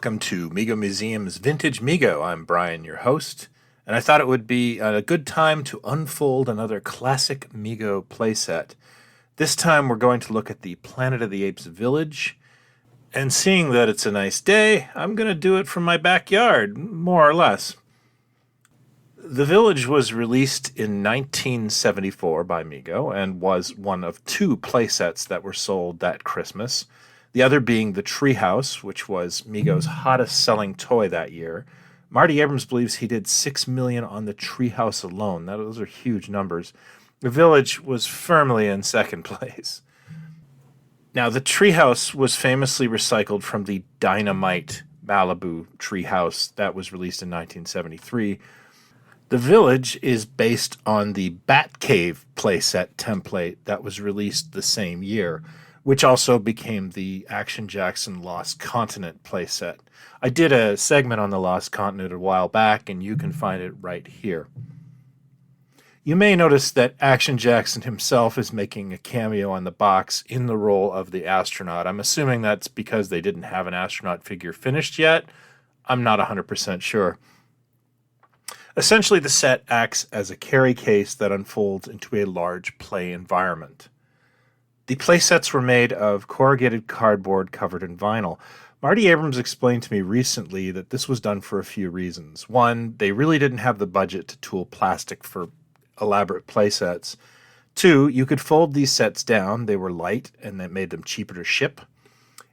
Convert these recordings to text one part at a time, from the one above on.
welcome to Mego Museum's Vintage Mego. I'm Brian, your host, and I thought it would be a good time to unfold another classic Mego Play Set. This time we're going to look at the Planet of the Apes Village, and seeing that it's a nice day, I'm going to do it from my backyard, more or less. The Village was released in 1974 by Mego and was one of two playsets that were sold that Christmas. The other being the Treehouse, which was Mego's hottest selling toy that year. Marty Abrams believes he did $6 million on the Treehouse alone. Those are huge numbers. The Village was firmly in second place. Now, the Treehouse was famously recycled from the Dynamite Malibu Treehouse that was released in 1973. The Village is based on the Batcave playset template that was released the same year, which also became the Action Jackson Lost Continent playset. I did a segment on the Lost Continent a while back, and you can find it right here. You may notice that Action Jackson himself is making a cameo on the box in the role of the astronaut. I'm assuming that's because they didn't have an astronaut figure finished yet. I'm not 100% sure. Essentially, the set acts as a carry case that unfolds into a large play environment. The playsets were made of corrugated cardboard covered in vinyl. Marty Abrams explained to me recently that this was done for a few reasons. One, they really didn't have the budget to tool plastic for elaborate playsets. Two, you could fold these sets down. They were light, and that made them cheaper to ship.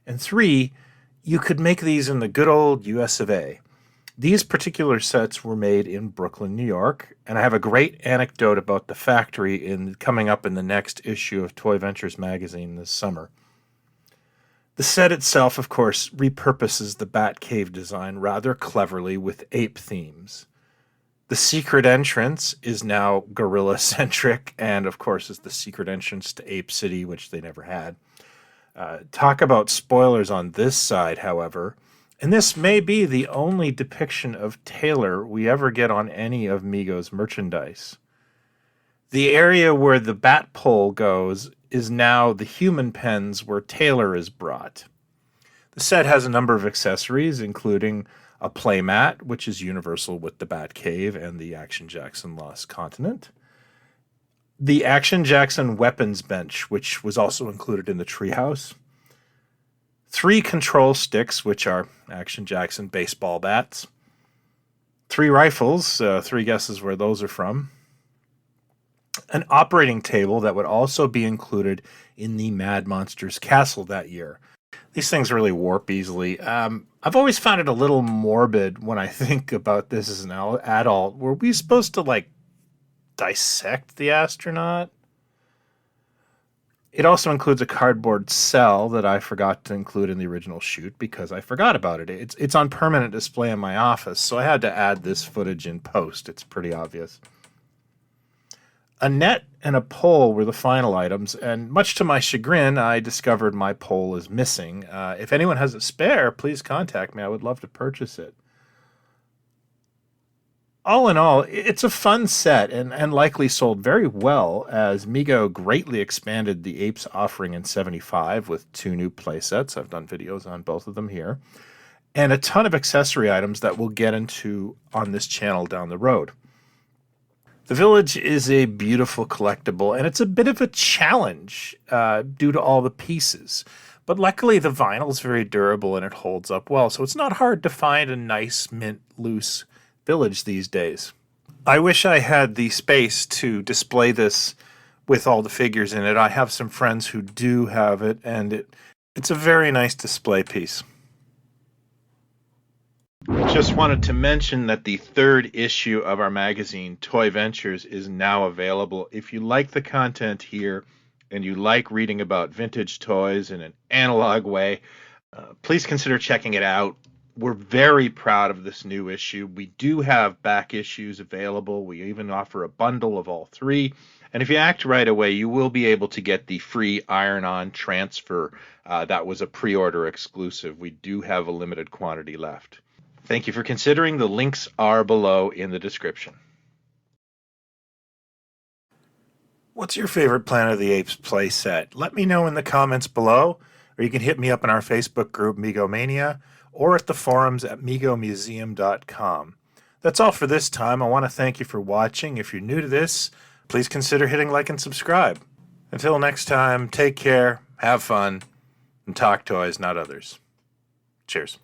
And three, you could make these in the good old US of A. These particular sets were made in Brooklyn, New York, and I have a great anecdote about the factory coming up in the next issue of Toy Ventures magazine this summer. The set itself, of course, repurposes the Batcave design rather cleverly with ape themes. The secret entrance is now gorilla-centric, and of course is the secret entrance to Ape City, which they never had. Talk about spoilers on this side, however. And this may be the only depiction of Taylor we ever get on any of Mego's merchandise. The area where the bat pole goes is now the human pens where Taylor is brought. The set has a number of accessories, including a playmat, which is universal with the Batcave and the Action Jackson Lost Continent. The Action Jackson weapons bench, which was also included in the Treehouse. 3 control sticks, which are Action Jackson baseball bats. 3 rifles, 3 guesses where those are from. An operating table that would also be included in the Mad Monsters castle that year. These things really warp easily. I've always found it a little morbid when I think about this as an adult. Were we supposed to, dissect the astronaut? It also includes a cardboard cell that I forgot to include in the original shoot because I forgot about it. It's on permanent display in my office, so I had to add this footage in post. It's pretty obvious. A net and a pole were the final items, and much to my chagrin, I discovered my pole is missing. If anyone has a spare, please contact me. I would love to purchase it. All in all, it's a fun set and likely sold very well as Mego greatly expanded the Apes offering in 75 with 2 new playsets. I've done videos on both of them here. And a ton of accessory items that we'll get into on this channel down the road. The Village is a beautiful collectible, and it's a bit of a challenge due to all the pieces. But luckily, the vinyl is very durable and it holds up well, so it's not hard to find a nice, mint, loose Village these days. I wish I had the space to display this with all the figures in it. I have some friends who do have it, and it's a very nice display piece. Just wanted to mention that the 3rd issue of our magazine, Toy Ventures, is now available. If you like the content here and you like reading about vintage toys in an analog way, please consider checking it out. We're very proud of this new issue. We do have back issues available. We even offer a bundle of all 3. And if you act right away, you will be able to get the free iron-on transfer. That was a pre-order exclusive. We do have a limited quantity left. Thank you for considering. The links are below in the description. What's your favorite Planet of the Apes play set? Let me know in the comments below. or you can hit me up in our Facebook group, Megomania, or at the forums at megomuseum.com. That's all for this time. I want to thank you for watching. If you're new to this, please consider hitting like and subscribe. Until next time, take care, have fun, and talk toys, not others. Cheers.